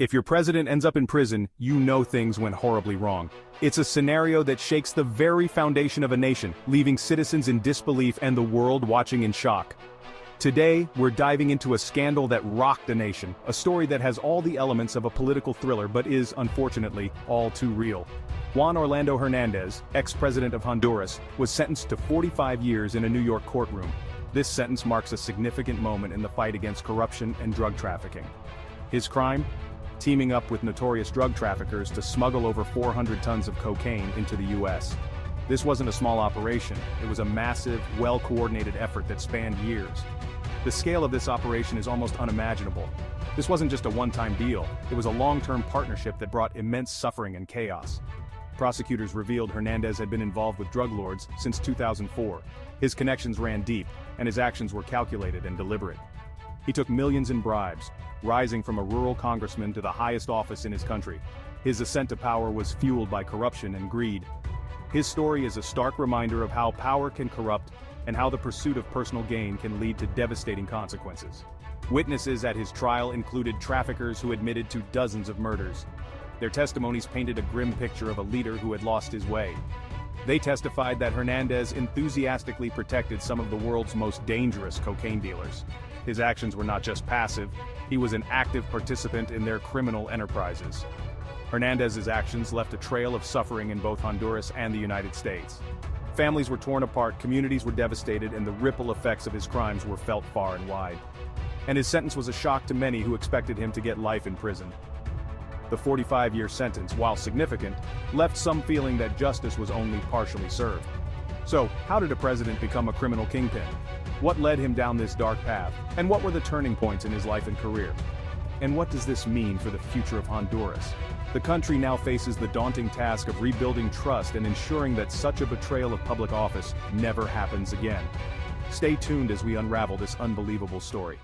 If your president ends up in prison, you know things went horribly wrong. It's a scenario that shakes the very foundation of a nation, leaving citizens in disbelief and the world watching in shock. Today, we're diving into a scandal that rocked a nation, a story that has all the elements of a political thriller but is, unfortunately, all too real. Juan Orlando Hernández, ex-president of Honduras, was sentenced to 45 years in a New York courtroom. This sentence marks a significant moment in the fight against corruption and drug trafficking. His crime? Teaming up with notorious drug traffickers to smuggle over 400 tons of cocaine into the U.S. This wasn't a small operation, it was a massive, well-coordinated effort that spanned years. The scale of this operation is almost unimaginable. This wasn't just a one-time deal, it was a long-term partnership that brought immense suffering and chaos. Prosecutors revealed Hernández had been involved with drug lords since 2004. His connections ran deep, and his actions were calculated and deliberate. He took millions in bribes, rising from a rural congressman to the highest office in his country. His ascent to power was fueled by corruption and greed. His story is a stark reminder of how power can corrupt and how the pursuit of personal gain can lead to devastating consequences. Witnesses at his trial included traffickers who admitted to dozens of murders. Their testimonies painted a grim picture of a leader who had lost his way. They testified that Hernández enthusiastically protected some of the world's most dangerous cocaine dealers. His actions were not just passive, he was an active participant in their criminal enterprises. Hernández's actions left a trail of suffering in both Honduras and the United States. Families were torn apart, communities were devastated, and the ripple effects of his crimes were felt far and wide. And his sentence was a shock to many who expected him to get life in prison. The 45-year sentence, while significant, left some feeling that justice was only partially served. So, how did a president become a criminal kingpin? What led him down this dark path? And what were the turning points in his life and career? And what does this mean for the future of Honduras? The country now faces the daunting task of rebuilding trust and ensuring that such a betrayal of public office never happens again. Stay tuned as we unravel this unbelievable story.